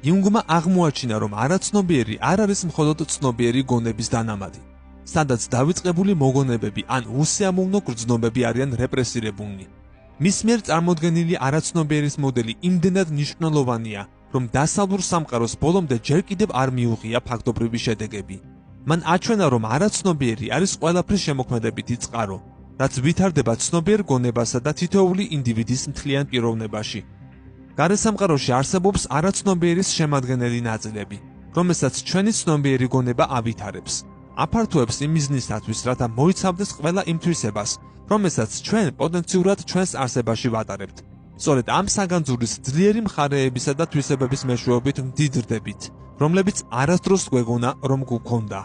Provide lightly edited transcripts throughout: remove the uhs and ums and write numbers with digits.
იუნგმა აღმოაჩინა, რომ არაცნობიერი არ არის მხოლოდ ცნობიერი გონების დანამატი, სადაც დავიწყებული მოგონებები ან უსიამოვნო გრძნობები არიან რეპრესირებულნი. მის მიერ წარმოდგენილი არაცნობიერის მოდელი იმდენად მნიშვნელოვანია, რომ დასავლურ სამყაროს ბოლომდე ჯერ კიდევ არ მიუღია ფაქტობრივი შედეგები. მან აჩვენა, რომ არაცნობიერი არის ყველაფრის შემოქმედებითი წყარო, რაც ვითარდება ცნობიერ გონებასა და თითოეული ინდივიდის მთლიან პიროვნებაში. გარესამყაროში არსებობს არაცნობიერის შემადგენელი ნაწილები, რომელსაც ჩვენი ცნობიერი გონება ავითარებს. აფართოებს იმ მიზნისათვის, რათა მოიცავდეს ყველა იმ თვისებას, რომელსაც ჩვენ პოტენციურად ჩვენს არსებაში ვატარებთ. სწორედ ამ საგანძურის ძლიერი მხარეებისა და თვისებების მეშვეობით მდიდრდებით, რომლებიც არასდროს გვეგონა, რომ გქონდა.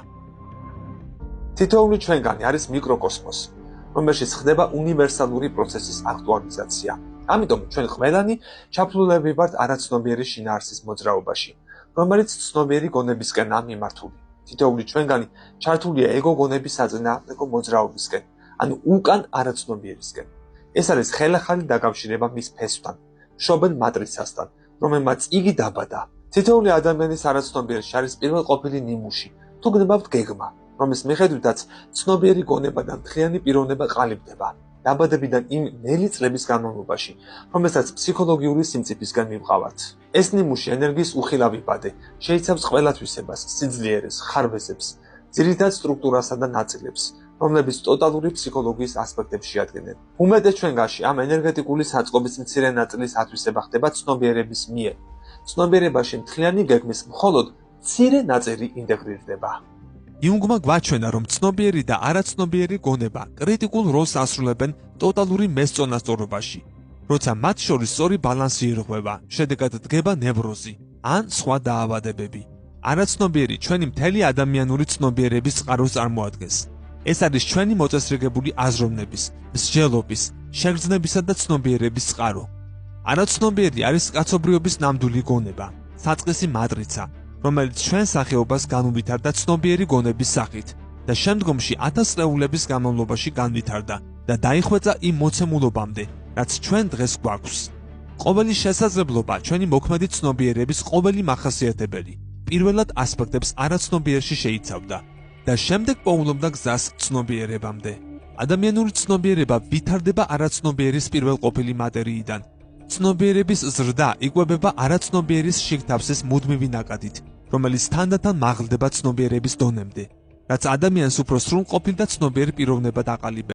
თითოეული ჩვენგანი არის მიკროკოსმოსი, რომელშიც ხდება უნივერსალური პროცესის აქტუალიზაცია. ამიტომ ჩვენ ყველანი ჩაფლულები ვართ არაცნობიერი შინაარსის მოძრაობაში, რომელიც ცნობიერი გონებისკენაა მიმართული. თითოეული ჩვენგანი ჩართულია ეგო გონების საწინააღმდეგო მოძრაობისკენ, ანუ უკან არაცნობიერისკენ. ეს არის ხელახალი დაკავშირება მის ფესვთან, მშობელ მატრიცასთან, რომელმაც იგი დაბადა. თითოეული ადამიანის არაცნობიერში არის პირველყოფილი ნიმუში, თუ გნებავთ გეგმა, რომლის მიხედვითაც ცნობიერი გონება და მთლიანი პიროვნება ყალიბდება. დაბადებიდან იმ ნელი წლების განმავლობაში, რომელსაც ფსიქოლოგიური სიმწიფისგან მივყავართ. ეს ნიმუში ენერგიის უხილავი ბადე შეიცავს ყველა თვისებას, სიძლიერეს, ხარვეზებს, ძირითად სტრუქტურასა და ნაწილებს, რომლებიც ტოტალური ფსიქოლოგიის ასპექტებს შეადგენენ. უმეტეს ჩვენგანში ამ ენერგეტიკული საწყობის მცირე ნაწილის ათვისება ხდება ცნობიერების მიერ. ცნობიერებაში მთლიანი გეგმის მხოლოდ მცირე ნაწილი ინტეგრირდება. იუნგმა გვაჩვენა, რომ ცნობიერი და არაცნობიერი გონება კრიტიკულ როლს ასრულებენ ტოტალური მესწონასწორობაში. როცა მათ შორის სწორი ბალანსი ირღვევა, შედეგად დგება ნევროზი ან სხვა დაავადებები. არაცნობიერი ჩვენი მთელი ადამიანური ცნობიერების წყაროს წარმოადგენს. ეს არის ჩვენი მოწესრიგებული აზროვნების, მსჯელობის, შეგრძნებისა და ცნობიერების წყარო. არაცნობიერი არის კაცობრიობის ნამდვილი გონება, საწყისი მატრიცა, რომელიც ჩვენ სახეობას განუვითარდა ცნობიერი გონების სახით და შემდგომში 1000 წლეულების განმავლობაში განვითარდა და დაიხვეწა იმ მოცემულობამდე, რაც ჩვენ დღეს გვაქვს. ყოველი შესაძლებლობა ჩვენი მოქმედი ცნობიერების ყოველი მახასიათებელი, პირველად ასპექტებს არაცნობიერში შეიცავდა და შემდეგ პოულობდა გზას ცნობიერებამდე. ადამიანური ცნობიერება ვითარდება არაცნობიერის პირველყოფილი მატერიიდან. ცნობიერების ზრდა იკვებება არაცნობიერის შიგთავსის მუდმივი ნაკადით, რომელიც თანდათან მაღლდება ცნობიერების დონემდე, რაც ადამიანს უფრო სრულყოფილ და ცნობიერ პიროვნებად აყალიბებს.